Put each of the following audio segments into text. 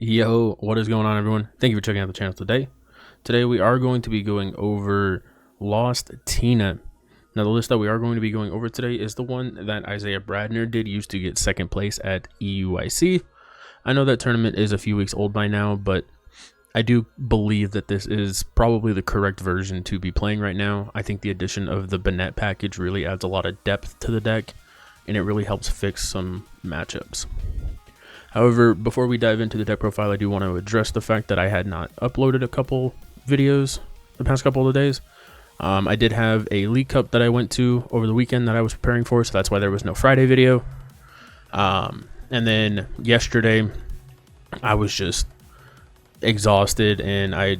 Yo, what is going on, everyone? Thank you for checking out the channel today. Today we are going to be going over Lost Tina. Now the list that we are going to be going over today is the one that Isaiah Bradner did use to get second place at EUIC. I know that tournament is a few weeks old by now, but I do believe that this is probably the correct version to be playing right now. I think the addition of the Bennett package really adds a lot of depth to the deck, and it really helps fix some matchups. However, before we dive into the deck profile, I do want to address the fact that I had not uploaded a couple videos the past couple of days. I did have a League Cup that I went to over the weekend that I was preparing for, so that's why there was no Friday video. And then yesterday, I was just exhausted and I,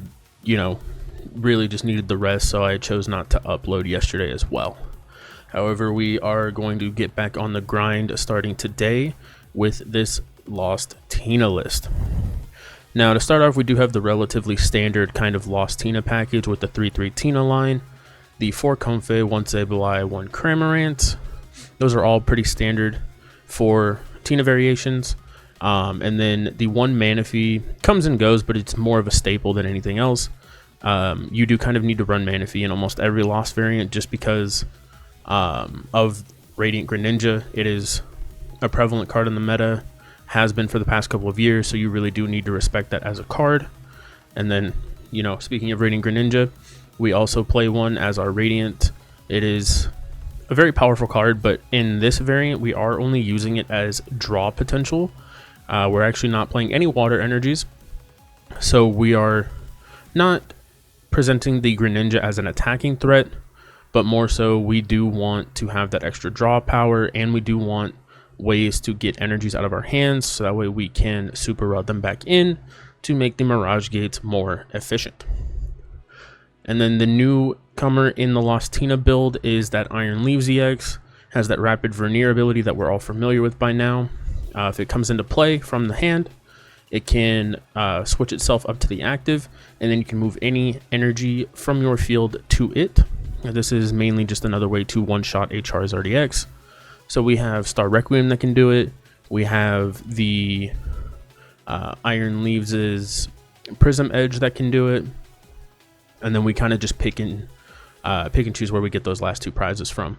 really just needed the rest, so I chose not to upload yesterday as well. However, we are going to get back on the grind starting today with this Lost Tina list. Now to start off, we do have the relatively standard kind of Lost Tina package with the 3/3 Tina line, the 4 Comfey, 1 Sableye, 1 Cramorant. Those are all pretty standard for Tina variations. And then the 1 Manaphy comes and goes, but it's more of a staple than anything else. You do kind of need to run Manaphy in almost every Lost variant just because of Radiant Greninja. It is a prevalent card in the meta, has been for the past couple of years, so you really do need to respect that as a card. And then, speaking of Radiant Greninja, we also play one as our Radiant. It is a very powerful card, but in this variant, we are only using it as draw potential. We're actually not playing any water energies, so we are not presenting the Greninja as an attacking threat, but more so we do want to have that extra draw power, and we do want ways to get energies out of our hands, so that way we can super rod them back in to make the Mirage Gates more efficient. And then the newcomer in the Lost Tina build is that Iron Leaves EX, has that rapid Vernier ability that we're all familiar with by now. If it comes into play from the hand, it can switch itself up to the active, and then you can move any energy from your field to it. Now, this is mainly just another way to one-shot a Charizard EX. So we have Star Requiem that can do it. We have the Iron Leaves' Prism Edge that can do it. And then we kind of just pick and choose where we get those last 2 prizes from.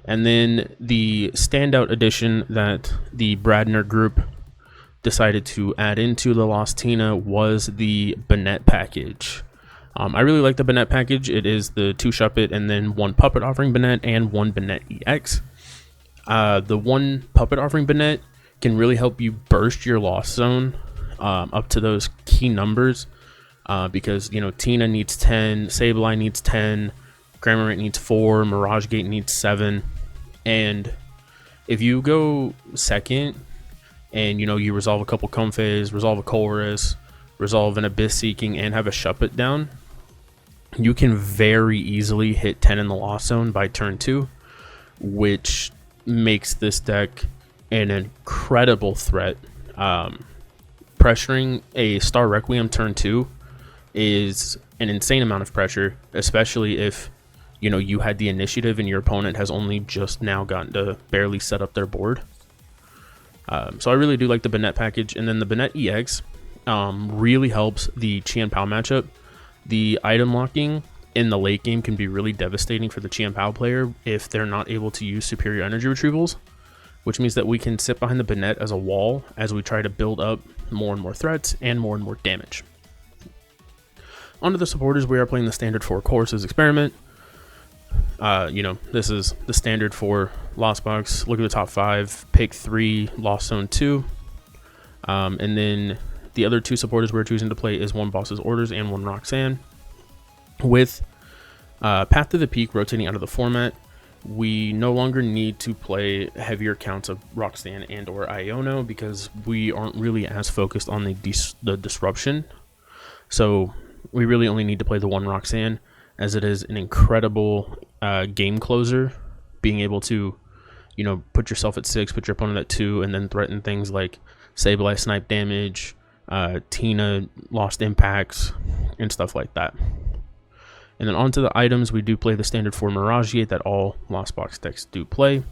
And then the standout addition that the Bradner group decided to add into the Lost Tina was the Bennett package. I really like the Bennett package. It is the 2 Shuppet and then 1 Puppet offering Bennett and 1 Bennett EX. The 1 Puppet offering Bennett can really help you burst your Lost Zone up to those key numbers, because Tina needs 10, Sableye needs 10, Cramorant needs 4, Mirage Gate needs 7, and if you go second and you resolve a couple Comfeys, resolve a Chorus, resolve an Abyss Seeking, and have a Shuppet down, you can very easily hit 10 in the Lost Zone by turn 2, which makes this deck an incredible threat. Pressuring a Star Requiem turn 2 is an insane amount of pressure, especially if you had the initiative and your opponent has only just now gotten to barely set up their board. So I really do like the Bennett package. And then the Bennett EX really helps the Qian-Pao matchup. The item locking in the late game can be really devastating for the Qian-Pao player if they're not able to use superior energy retrievals, which means that we can sit behind the Bennett as a wall as we try to build up more and more threats and more damage. Onto the supporters, we are playing the standard 4 Courses Experiment. This is the standard for Lost Box. Look at the top 5, pick 3, Lost Zone 2. And then the other 2 supporters we're choosing to play is 1 Boss's Orders and 1 Roxanne. With Path to the Peak rotating out of the format, we no longer need to play heavier counts of Roxanne and or Iono because we aren't really as focused on the disruption. So we really only need to play the 1 Roxanne, as it is an incredible game closer, being able to put yourself at 6, put your opponent at 2, and then threaten things like Sableye snipe damage, Tina lost impacts, and stuff like that. And then onto the items, we do play the standard 4 Mirage Gate that all Lost Box decks do play.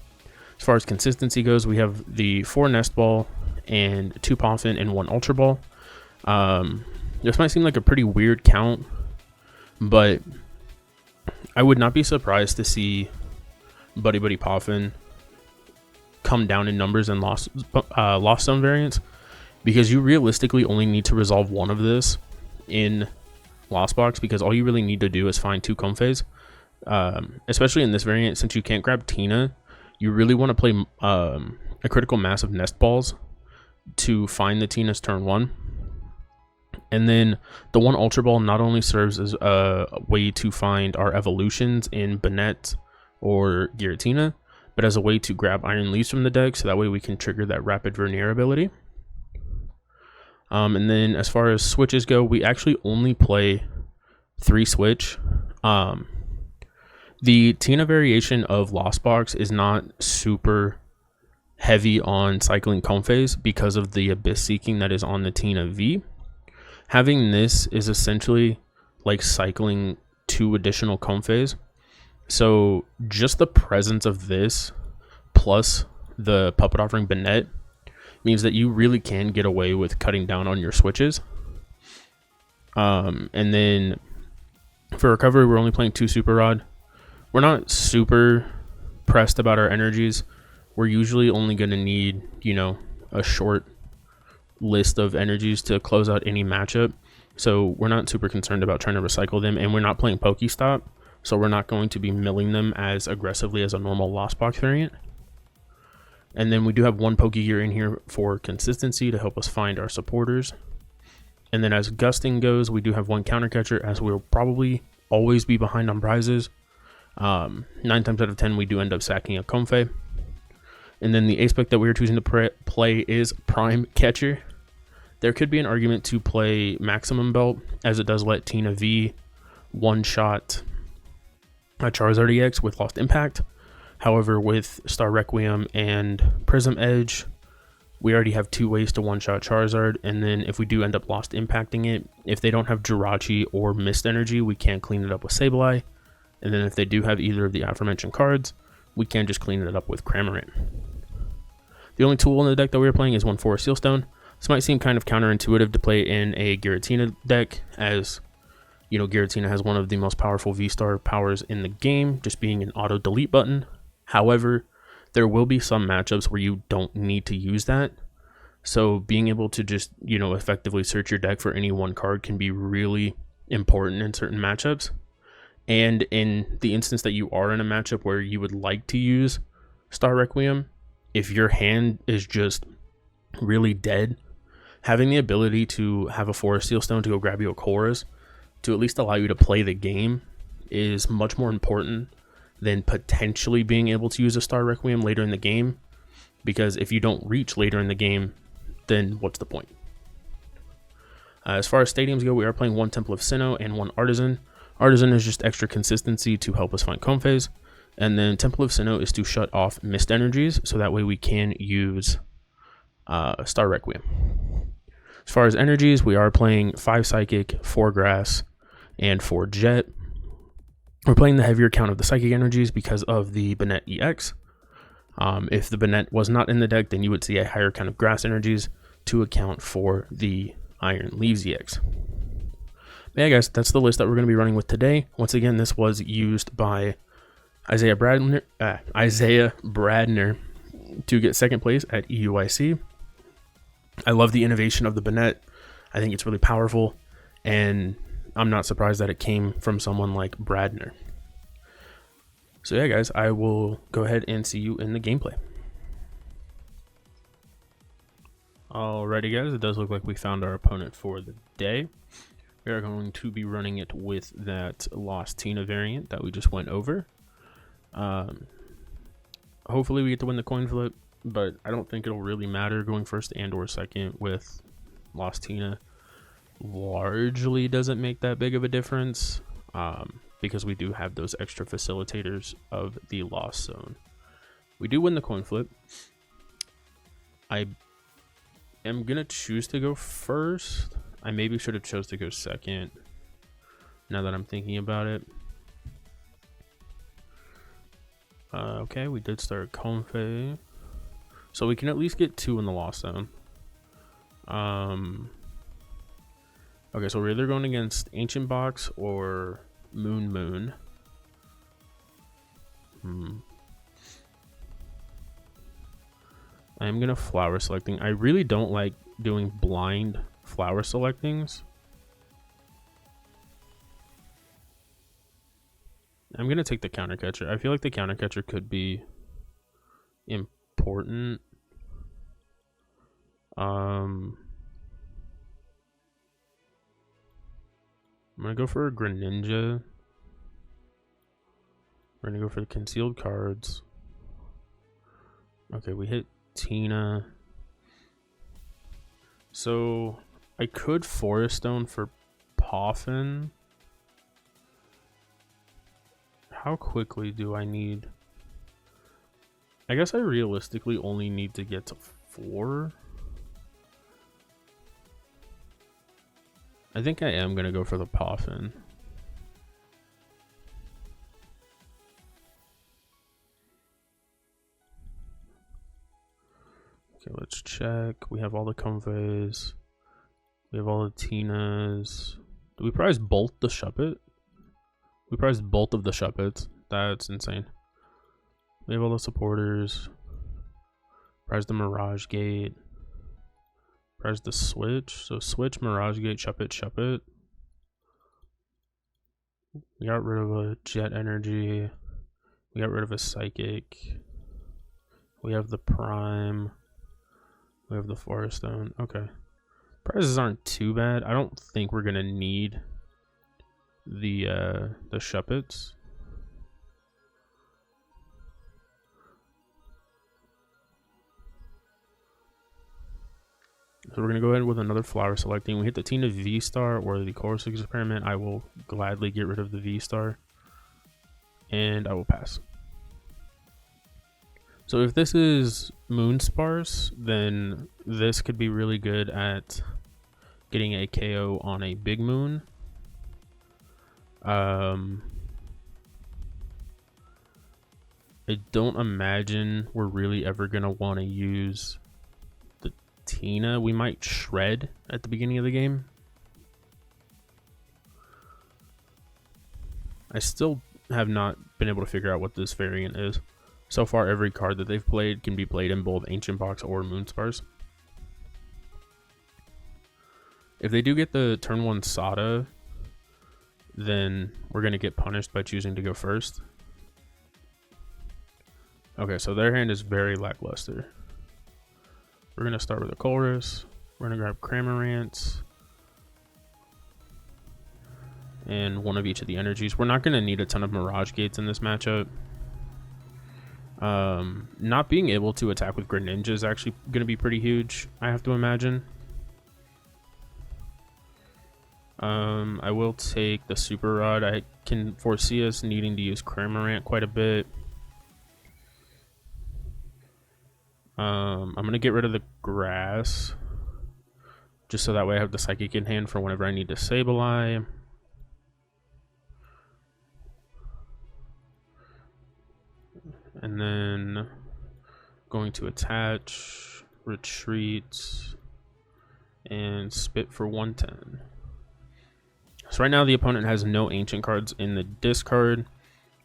As far as consistency goes, we have the 4 Nest Ball and 2 Poffin and 1 Ultra Ball. This might seem like a pretty weird count, but I would not be surprised to see Buddy Buddy Poffin come down in numbers and lost zone variants, because you realistically only need to resolve one of this in Lost Box, because all you really need to do is find 2 Comfeys. Especially in this variant, since you can't grab Tina, you really want to play a critical mass of Nest Balls to find the Tina's turn 1. And then the 1 Ultra Ball not only serves as a way to find our evolutions in Banette or Giratina, but as a way to grab Iron Leaves from the deck, so that way we can trigger that Rapid Vernier ability. And then as far as switches go, we actually only play 3 switch. The Tina variation of Lost Box is not super heavy on cycling Comfeys because of the Abyss Seeking that is on the Tina V. Having this is essentially like cycling 2 additional Comfeys. So just the presence of this plus the Puppet Offering Banette means that you really can get away with cutting down on your switches. And then for recovery, we're only playing 2 Super Rod. We're not super pressed about our energies. We're usually only going to need, a short list of energies to close out any matchup. So we're not super concerned about trying to recycle them, and we're not playing Pokestop, so we're not going to be milling them as aggressively as a normal Lost Box variant. And then we do have 1 Pokegear in here for consistency to help us find our supporters. And then as Gusting goes, we do have 1 Counter Catcher, as we'll probably always be behind on prizes. 9 times out of 10 we do end up sacking a Comfey. And then the ace spec that we are choosing to play is Prime Catcher. There could be an argument to play Maximum Belt, as it does let Tina V one-shot a Charizard EX with Lost Impact. However, with Star Requiem and Prism Edge, we already have 2 ways to one-shot Charizard, and then if we do end up Lost Impacting it, if they don't have Jirachi or Mist Energy, we can clean it up with Sableye. And then if they do have either of the aforementioned cards, we can just clean it up with Cramorant. The only tool in the deck that we are playing is 1 Forest Sealstone. This might seem kind of counterintuitive to play in a Giratina deck, as Giratina has one of the most powerful V-Star powers in the game, just being an auto delete button. However, there will be some matchups where you don't need to use that. So being able to just, effectively search your deck for any one card can be really important in certain matchups. And in the instance that you are in a matchup where you would like to use Star Requiem, if your hand is just really dead, having the ability to have a Forest Sealstone to go grab you a Chorus to at least allow you to play the game is much more important than potentially being able to use a Star Requiem later in the game, because if you don't reach later in the game, then what's the point? As far as stadiums go, we are playing 1 Temple of Sinnoh and 1 Artisan. Artisan is just extra consistency to help us find Comfeys, and then Temple of Sinnoh is to shut off Mist Energies, so that way we can use Star Requiem. As far as energies, we are playing 5 Psychic, 4 Grass, and 4 Jet. We're playing the heavier count of the Psychic energies because of the Banette EX. If the Banette was not in the deck, then you would see a higher count of Grass energies to account for the Iron Leaves EX. But yeah, guys, that's the list that we're going to be running with today. Once again, this was used by Isaiah Bradner to get 2nd place at EUIC. I love the innovation of the Banette. I think it's really powerful, and I'm not surprised that it came from someone like Bradner. So yeah, guys, I will go ahead and see you in the gameplay. Alrighty, guys, it does look like we found our opponent for the day. We are going to be running it with that Lost Tina variant that we just went over. Hopefully we get to win the coin flip, but I don't think it'll really matter going first and or second with Lost Tina. Largely doesn't make that big of a difference because we do have those extra facilitators of the Lost Zone. We do win the coin flip. I am going to choose to go first. I maybe should have chose to go second, now that I'm thinking about it. Okay, we did start Comfey, so we can at least get 2 in the Lost Zone. Okay, so we're either going against Ancient Box or Moon. I'm gonna flower selecting. I really don't like doing blind flower selectings. I'm gonna take the counter catcher. I feel like the counter catcher could be important. I'm gonna go for a Greninja. We're gonna go for the concealed cards. Okay, we hit Tina. So I could Forest Stone for Poffin. How quickly do I need? I guess I realistically only need to get to 4. I think I am gonna go for the Poffin. Okay, let's check. We have all the Comfeys. We have all the Tinas. Do we prize bolt the Shuppet? We prized both of the Shuppets. That's insane. We have all the supporters. Prize the Mirage Gate. Prize the Switch. So Switch, Mirage Gate, Shuppet. We got rid of a Jet Energy. We got rid of a Psychic. We have the Prime. We have the Forest Stone. Okay. Prizes aren't too bad. I don't think we're gonna need the Shuppets. So we're gonna go ahead with another flower selecting. We hit the Tina V-Star or the Chorus Experiment. I will gladly get rid of the V-Star. And I will pass. So if this is Moonsparce, then this could be really good at getting a KO on a big moon. I don't imagine we're really ever gonna want to use the Tina. We might Shred at the beginning of the game. I still have not been able to figure out what this variant is. So far, every card that they've played can be played in both Ancient Box or Moonsparce. If they do get the turn 1 Sada, then we're going to get punished by choosing to go first. Okay, so their hand is very lackluster. We're going to start with a Chorus. We're going to grab Cramorant. And one of each of the energies. We're not going to need a ton of Mirage Gates in this matchup. Not being able to attack with Greninja is actually going to be pretty huge, I have to imagine. I will take the Super Rod. I can foresee us needing to use Cramorant quite a bit. I'm going to get rid of the Grass, just so that way I have the Psychic in hand for whenever I need to Sableye. And then going to attach, retreat, and spit for 110. So right now the opponent has no ancient cards in the discard.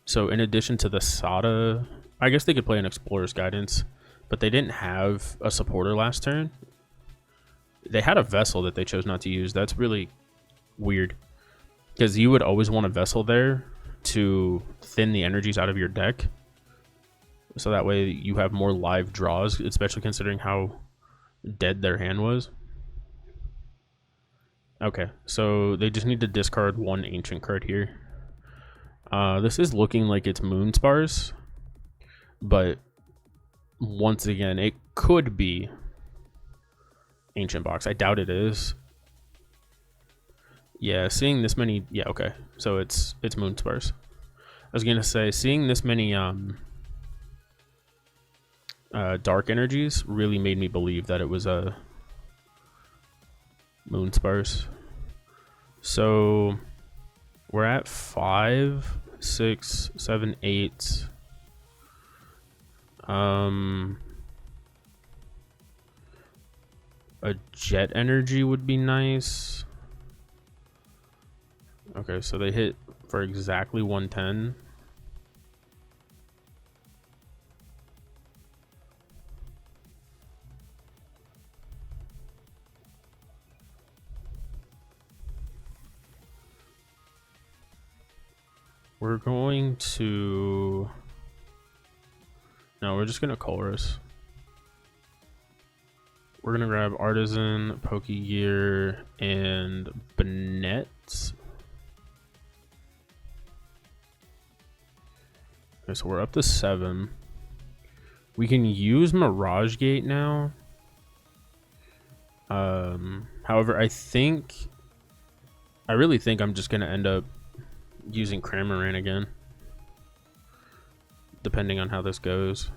So in addition to the Sada, I guess they could play an Explorer's Guidance, but they didn't have a supporter last turn. They had a Vessel that they chose not to use. That's really weird, because you would always want a Vessel there to thin the energies out of your deck. So that way you have more live draws, especially considering how dead their hand was. Okay, so they just need to discard 1 ancient card here. This is looking like it's Moonsparce, but once again, it could be Ancient Box. I doubt it is. Yeah, seeing this many... Yeah, okay. So it's Moonsparce. I was going to say, seeing this many... dark energies really made me believe that it was a Moonsparce. So we're at 5, 6, 7, 8. A Jet Energy would be nice. Okay, so they hit for exactly 110. We're going to... No, we're just going to chorus. We're going to grab Artisan, Pokegear, and Bennett. Okay, so we're up to 7. We can use Mirage Gate now. However, I really think I'm just going to end up using Cramorant again, depending on how this goes.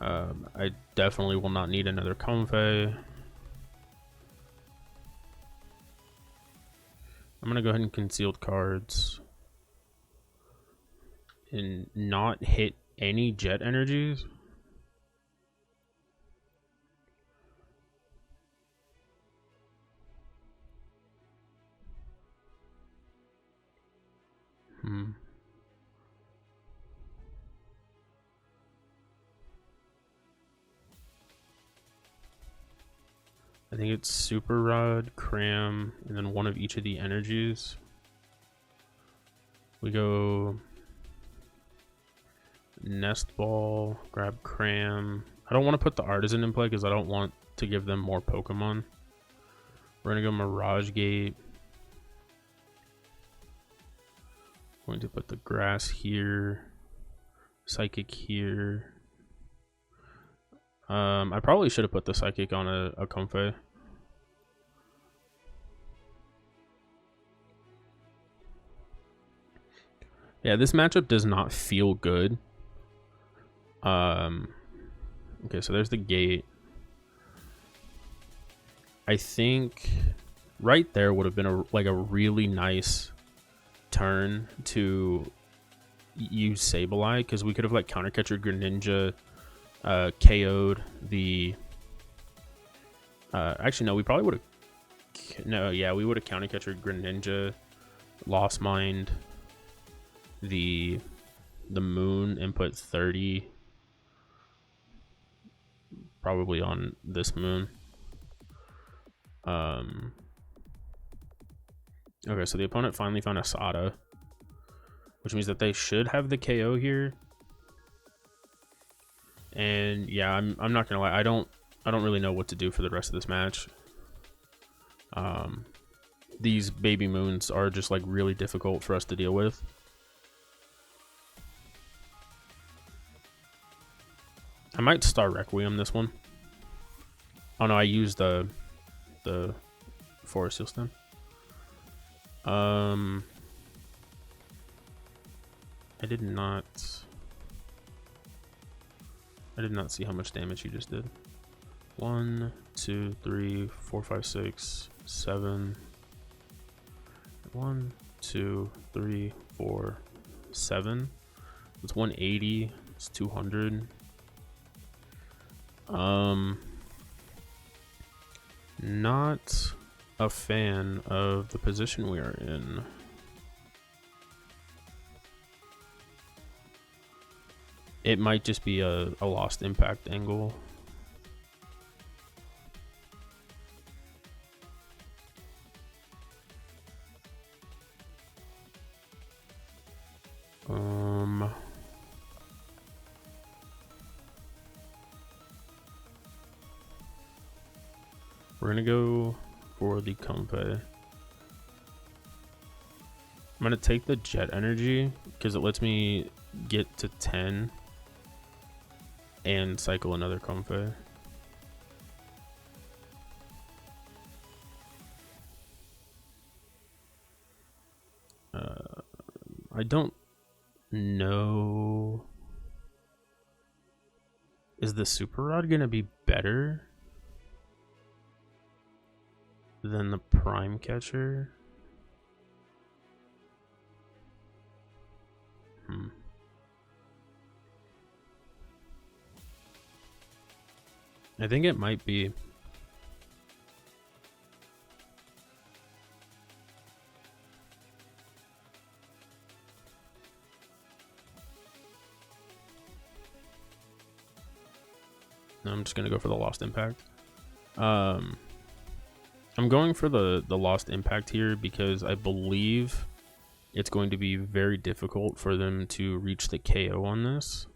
I definitely will not need another Comfey. I'm gonna go ahead and concealed cards and not hit any jet energies. I think it's Super Rod, Cram, and then one of each of the energies. We go Nest Ball, grab Cram. I don't want to put the Artisan in play because I don't want to give them more Pokemon. We're going to go Mirage Gate. Going to put the Grass here. Psychic here. I probably should have put the Psychic on a Comfey. Yeah, this matchup does not feel good. Okay, so there's the gate. I think right there would have been a really nice turn to use Sableye, because we could have like counter catcher Greninja, KO'd the actually no, we probably would have we would have counter catcher Greninja, Lost Mind the moon, and put 30 probably on this moon. Okay, so the opponent finally found a Sada, which means that they should have the KO here. And yeah, I'm not gonna lie, I don't really know what to do for the rest of this match. These baby moons are just like really difficult for us to deal with. I might Star Requiem this one. Oh no, I used the Forest Seal Stem. I did not see how much damage you just did. 1, 2, 3, 4, 5, 6, 7. 1, 2, 3, 4, 7. It's 180. It's 200. Not a fan of the position we are in. It might just be a lost impact angle. We're gonna go for the Comfey. I'm gonna take the Jet Energy because it lets me get to 10 and cycle another Comfey. I don't know. Is the Super Rod gonna be better than the Prime Catcher? I think it might be. I'm just gonna go for the Lost Impact. I'm going for the Lost Impact here because I believe it's going to be very difficult for them to reach the KO on this.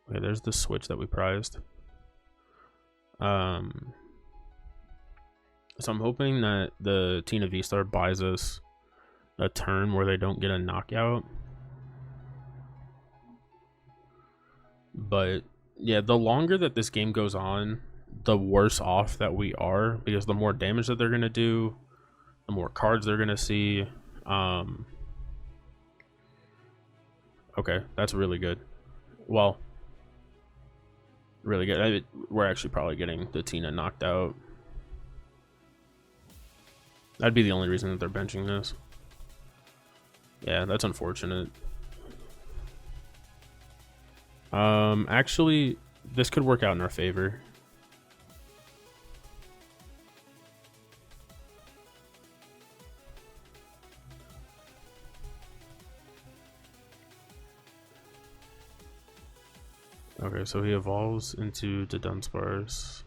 Okay, there's the switch that we prized. So I'm hoping that the Tina V-Star buys us a turn where they don't get a knockout. But yeah, the longer that this game goes on, the worse off that we are, because the more damage that they're going to do, the more cards they're going to see. Okay, that's really good. Well, really good. We're actually probably getting the Tina knocked out. That'd be the only reason that they're benching this. Yeah, that's unfortunate. Actually, this could work out in our favor. Okay, so he evolves into the Dunsparce.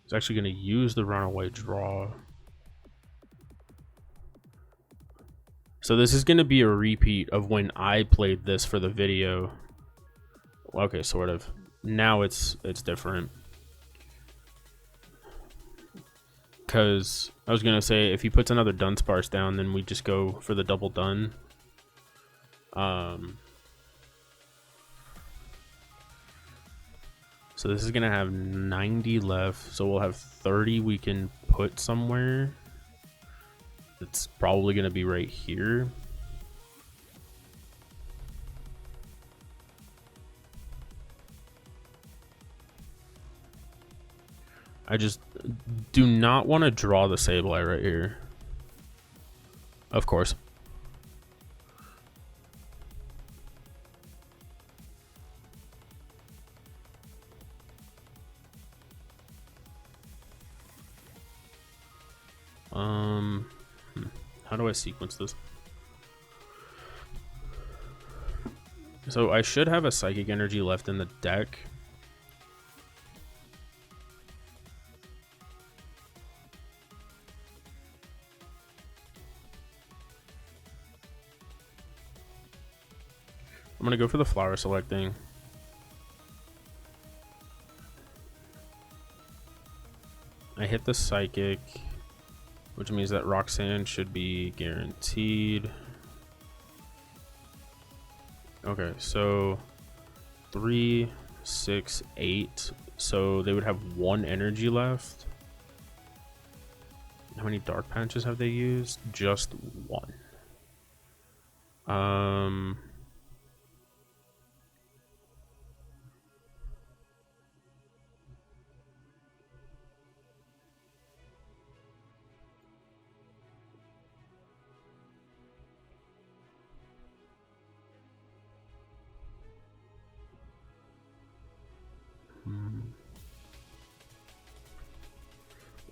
He's actually going to use the runaway draw. So this is going to be a repeat of when I played this for the video. Okay, sort of. Now it's different. Because I was going to say, if he puts another Dunsparce down, then we just go for the double dun. So this is going to have 90 left. So we'll have 30 we can put somewhere. It's probably going to be right here. I just do not want to draw the Sableye right here. Of course. How do I sequence this? So I should have a Psychic Energy left in the deck. I'm gonna go for the Flower Selecting. I hit the Psychic, which means that Roxanne should be guaranteed. Okay, so 3, 6, 8. So they would have 1 energy left. How many Dark Patches have they used? Just 1.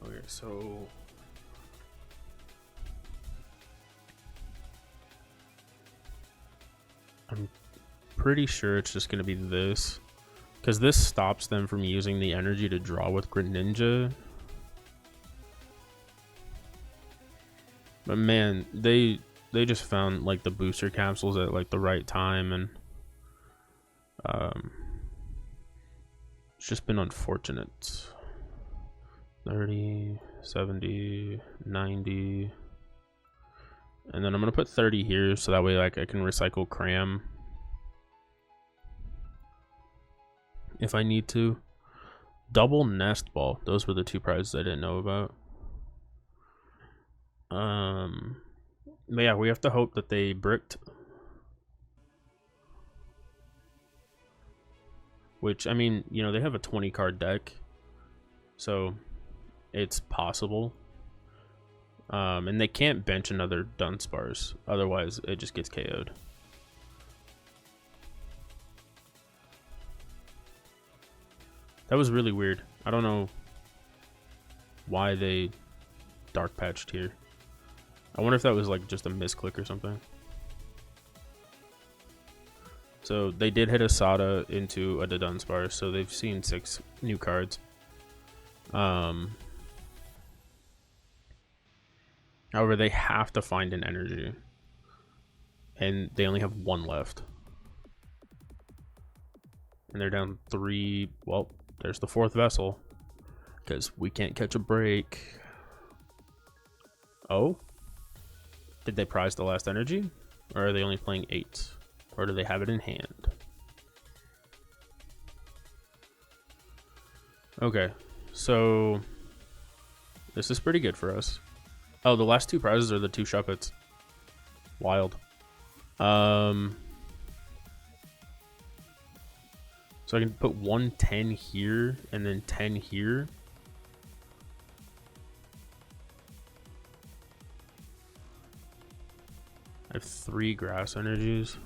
Okay, so I'm pretty sure it's just going to be this, because this stops them from using the energy to draw with Greninja. But man, they just found like the booster capsules at like the right time, and it's just been unfortunate. 30, 70, 90. And then I'm going to put 30 here so that way like I can recycle Cram if I need to. Double Nest Ball. Those were the 2 prizes I didn't know about. But yeah, we have to hope that they bricked. Which, I mean, you know, they have a 20 card deck. So it's possible. And they can't bench another Dunsparce, otherwise it just gets KO'd. That was really weird. I don't know why they Dark Patched here. I wonder if that was like just a misclick or something. So they did hit a Sada into a Dunsparce, so they've seen 6 new cards. However, they have to find an energy, and they only have 1 left. And they're down 3. Well, there's the 4th vessel, because we can't catch a break. Oh? Did they prize the last energy? Or are they only playing 8? Or do they have it in hand? Okay, so this is pretty good for us. Oh, the last 2 prizes are the 2 Shuppets. Wild. So I can put 110 here and then 10 here. I have 3 grass energies.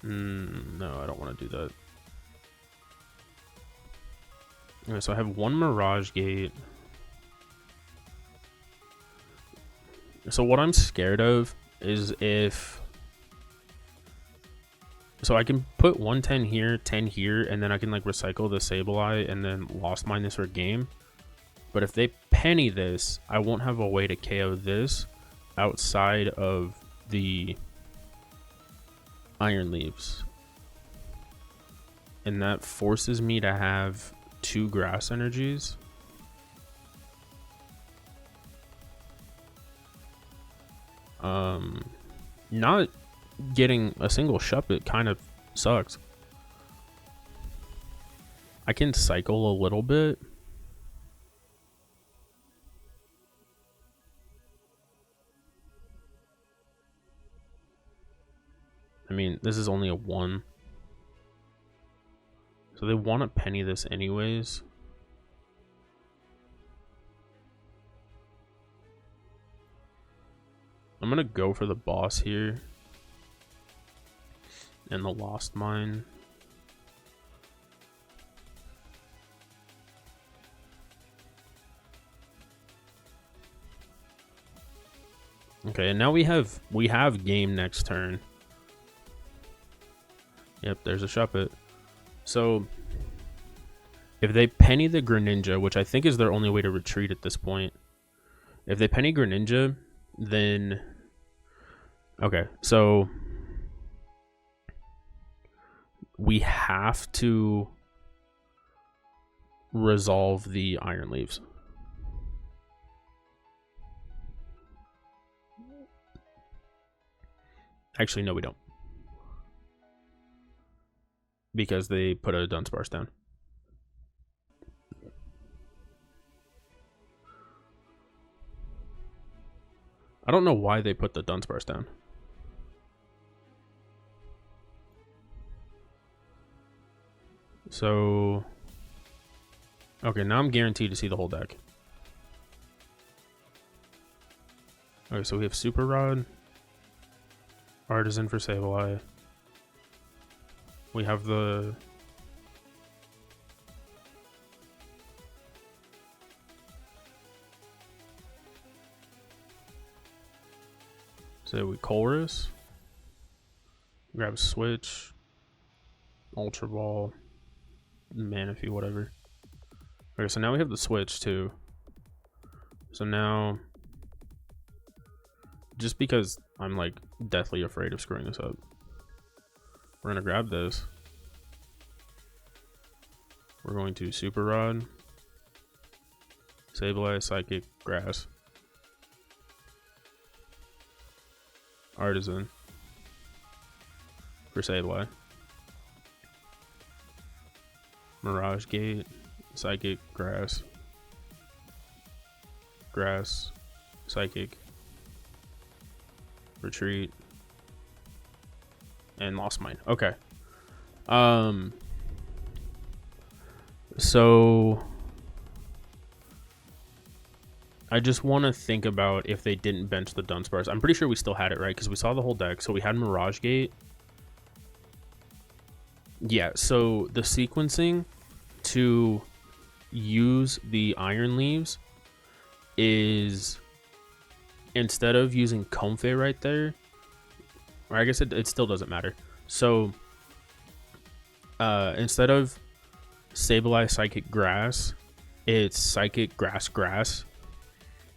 No, I don't want to do that. Okay, so I have 1 Mirage Gate. So what I'm scared of is if... So I can put 110 here, 10 here, and then I can like recycle the Sableye and then Lost Mine this for a game. But if they penny this, I won't have a way to KO this outside of the Iron Leaves. And that forces me to have 2 grass energies. Not getting a single Shuppet kind of sucks. I can cycle a little bit. I mean, this is only a 1. So they want to penny this anyways. I'm going to go for the boss here. And the Lost Mine. Okay, and now we have game next turn. Yep, there's a Shuppet. So if they penny the Greninja, which I think is their only way to retreat at this point. If they penny Greninja, then okay, so we have to resolve the Iron Leaves. Actually, no, we don't. Because they put a Dunsparce down. I don't know why they put the Dunsparce down. So... okay, now I'm guaranteed to see the whole deck. Okay, so we have Super Rod. Artisan for Sableye. We have the... so we Colress. Grab a Switch. Ultra Ball. Manaphy, whatever. Okay, so now we have the Switch too. So now... just because I'm like deathly afraid of screwing this up, we're gonna grab this. We're going to Super Rod, Sableye, Psychic, Grass, Artisan for Sableye, Mirage Gate, Psychic, Grass, Grass, Psychic, Retreat, and Lost Mine. Okay. So I just want to think about if they didn't bench the Dunsparce. I'm pretty sure we still had it, right? Because we saw the whole deck. So we had Mirage Gate. Yeah, so the sequencing to use the iron leaves is, instead of using Comfey right there, or I guess it still doesn't matter. So instead of Sableye Psychic Grass, it's Psychic Grass.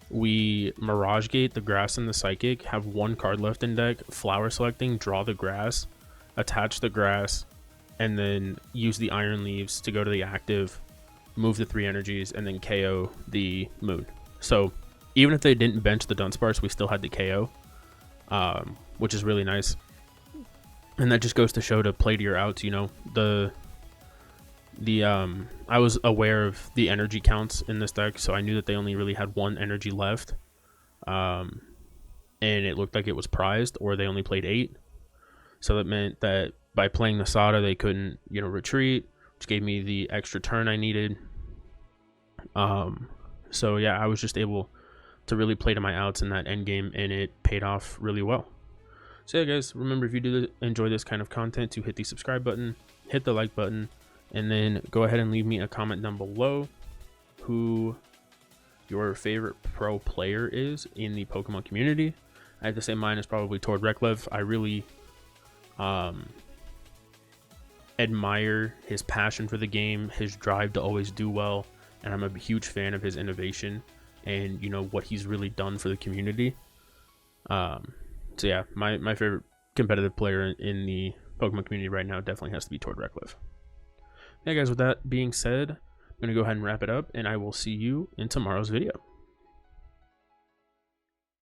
We Mirage Gate the grass and the Psychic, have one card left in deck, flower selecting, draw the grass, attach the grass, and then use the iron leaves to go to the active, move the 3 energies, and then KO the moon. So even if they didn't bench the Dunsparce, we still had the KO, which is really nice. And that just goes to show to play to your outs. You know, I was aware of the energy counts in this deck, so I knew that they only really had 1 energy left, and it looked like it was prized, or they only played 8. So that meant that by playing the Sada, they couldn't, you know, retreat, which gave me the extra turn I needed. So yeah, I was just able to really play to my outs in that end game, and it paid off really well. So yeah, guys, remember, if you do enjoy this kind of content, to hit the subscribe button, hit the like button, and then go ahead and leave me a comment down below who your favorite pro player is in the Pokemon community. I have to say mine is probably Tord Reklev. I really admire his passion for the game, his drive to always do well, and I'm a huge fan of his innovation and, you know, what he's really done for the community. So yeah, my favorite competitive player in the Pokemon community right now definitely has to be Tord Reklev. Yeah, guys, with that being said, I'm going to go ahead and wrap it up, and I will see you in tomorrow's video.